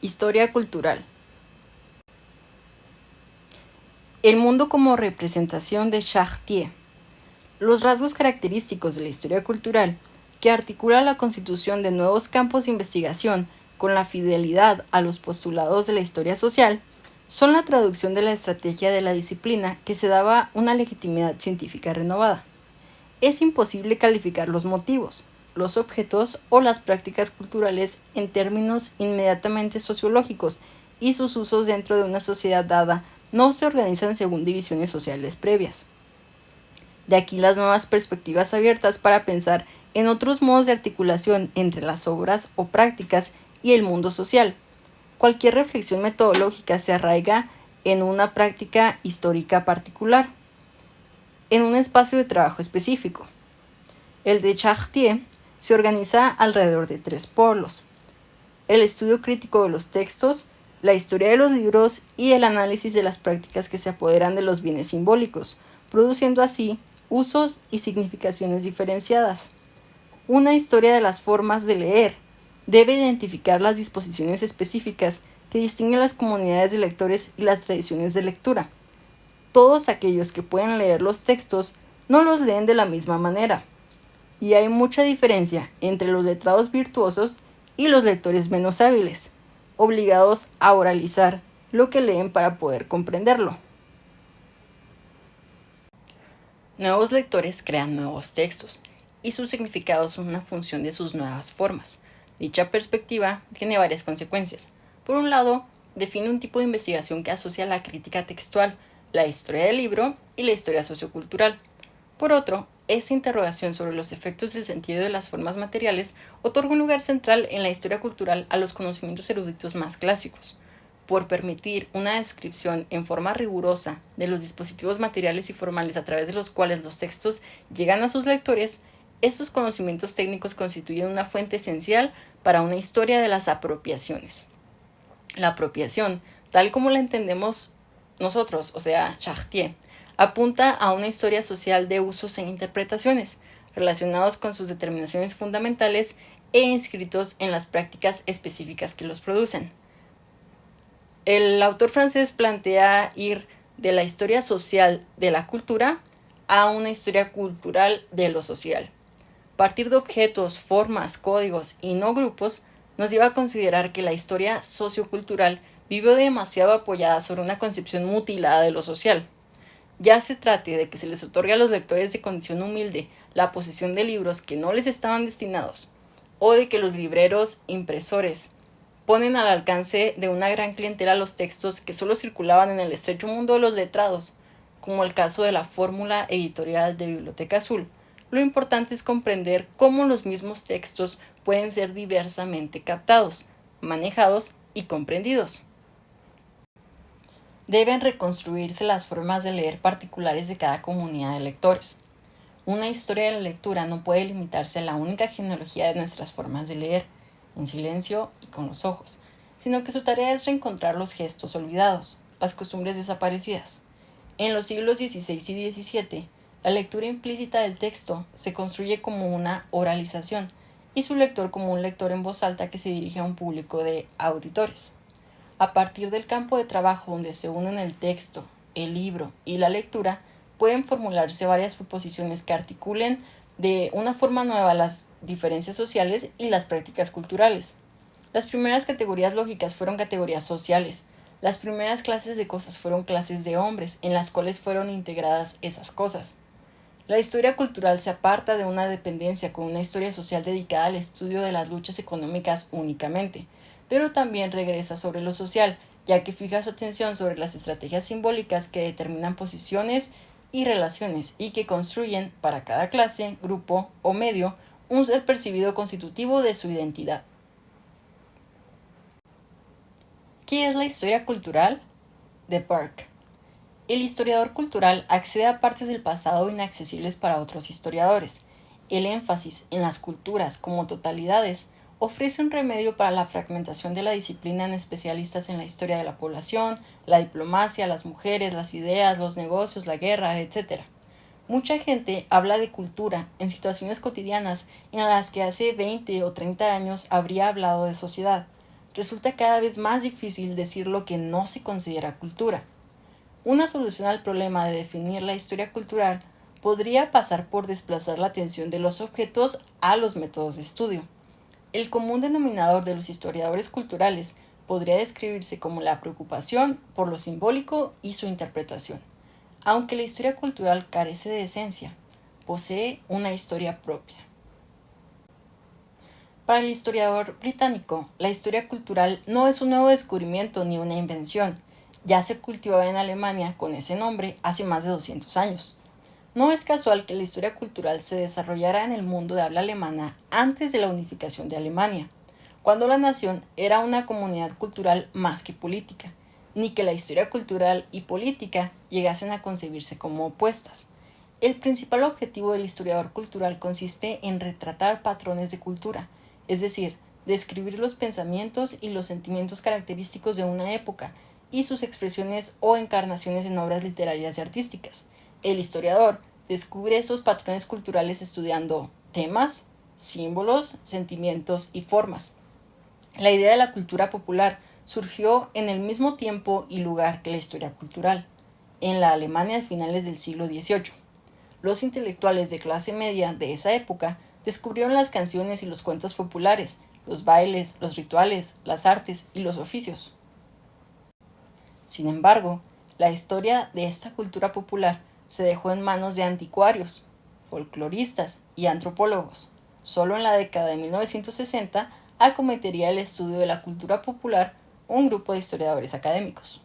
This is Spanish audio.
Historia cultural. El mundo como representación de Chartier. Los rasgos característicos de la historia cultural, que articula la constitución de nuevos campos de investigación con la fidelidad a los postulados de la historia social, son la traducción de la estrategia de la disciplina que se daba una legitimidad científica renovada. Es imposible calificar los motivos, los objetos o las prácticas culturales en términos inmediatamente sociológicos, y sus usos dentro de una sociedad dada no se organizan según divisiones sociales previas. De aquí las nuevas perspectivas abiertas para pensar en otros modos de articulación entre las obras o prácticas y el mundo social. Cualquier reflexión metodológica se arraiga en una práctica histórica particular, en un espacio de trabajo específico. El de Chartier se organiza alrededor de 3 polos: el estudio crítico de los textos, la historia de los libros y el análisis de las prácticas que se apoderan de los bienes simbólicos, produciendo así usos y significaciones diferenciadas. Una historia de las formas de leer debe identificar las disposiciones específicas que distinguen las comunidades de lectores y las tradiciones de lectura. Todos aquellos que pueden leer los textos no los leen de la misma manera, y hay mucha diferencia entre los letrados virtuosos y los lectores menos hábiles, obligados a oralizar lo que leen para poder comprenderlo. Nuevos lectores crean nuevos textos, y sus significados son una función de sus nuevas formas. Dicha perspectiva tiene varias consecuencias. Por un lado, define un tipo de investigación que asocia la crítica textual, la historia del libro y la historia sociocultural. Por otro, esa interrogación sobre los efectos del sentido de las formas materiales otorga un lugar central en la historia cultural a los conocimientos eruditos más clásicos. Por permitir una descripción en forma rigurosa de los dispositivos materiales y formales a través de los cuales los textos llegan a sus lectores, estos conocimientos técnicos constituyen una fuente esencial para una historia de las apropiaciones. La apropiación, tal como la entendemos nosotros, o sea, Chartier, apunta a una historia social de usos e interpretaciones, relacionados con sus determinaciones fundamentales e inscritos en las prácticas específicas que los producen. El autor francés plantea ir de la historia social de la cultura a una historia cultural de lo social. Partir de objetos, formas, códigos y no grupos nos lleva a considerar que la historia sociocultural vivió demasiado apoyada sobre una concepción mutilada de lo social. Ya se trate de que se les otorgue a los lectores de condición humilde la posesión de libros que no les estaban destinados, o de que los libreros impresores ponen al alcance de una gran clientela los textos que solo circulaban en el estrecho mundo de los letrados, como el caso de la fórmula editorial de Biblioteca Azul. Lo importante es comprender cómo los mismos textos pueden ser diversamente captados, manejados y comprendidos. Deben reconstruirse las formas de leer particulares de cada comunidad de lectores. Una historia de la lectura no puede limitarse a la única genealogía de nuestras formas de leer, en silencio y con los ojos, sino que su tarea es reencontrar los gestos olvidados, las costumbres desaparecidas. En los siglos XVI y XVII, la lectura implícita del texto se construye como una oralización y su lector como un lector en voz alta que se dirige a un público de auditores. A partir del campo de trabajo donde se unen el texto, el libro y la lectura, pueden formularse varias proposiciones que articulen de una forma nueva las diferencias sociales y las prácticas culturales. Las primeras categorías lógicas fueron categorías sociales. Las primeras clases de cosas fueron clases de hombres, en las cuales fueron integradas esas cosas. La historia cultural se aparta de una dependencia con una historia social dedicada al estudio de las luchas económicas únicamente, pero también regresa sobre lo social, ya que fija su atención sobre las estrategias simbólicas que determinan posiciones y relaciones y que construyen, para cada clase, grupo o medio, un ser percibido constitutivo de su identidad. ¿Qué es la historia cultural? De Burke. El historiador cultural accede a partes del pasado inaccesibles para otros historiadores. El énfasis en las culturas como totalidades ofrece un remedio para la fragmentación de la disciplina en especialistas en la historia de la población, la diplomacia, las mujeres, las ideas, los negocios, la guerra, etc. Mucha gente habla de cultura en situaciones cotidianas en las que hace 20 o 30 años habría hablado de sociedad. resulta cada vez más difícil decir lo que no se considera cultura. Una solución al problema de definir la historia cultural podría pasar por desplazar la atención de los objetos a los métodos de estudio. El común denominador de los historiadores culturales podría describirse como la preocupación por lo simbólico y su interpretación. Aunque la historia cultural carece de esencia, posee una historia propia. Para el historiador británico, la historia cultural no es un nuevo descubrimiento ni una invención. Ya se cultivaba en Alemania con ese nombre hace más de 200 años. No es casual que la historia cultural se desarrollara en el mundo de habla alemana antes de la unificación de Alemania, cuando la nación era una comunidad cultural más que política, ni que la historia cultural y política llegasen a concebirse como opuestas. El principal objetivo del historiador cultural consiste en retratar patrones de cultura, es decir, describir los pensamientos y los sentimientos característicos de una época y sus expresiones o encarnaciones en obras literarias y artísticas. El historiador descubre esos patrones culturales estudiando temas, símbolos, sentimientos y formas. La idea de la cultura popular surgió en el mismo tiempo y lugar que la historia cultural, en la Alemania de finales del siglo XVIII. Los intelectuales de clase media de esa época descubrieron las canciones y los cuentos populares, los bailes, los rituales, las artes y los oficios. Sin embargo, la historia de esta cultura popular se dejó en manos de anticuarios, folcloristas y antropólogos. Solo en la década de 1960 acometería el estudio de la cultura popular un grupo de historiadores académicos.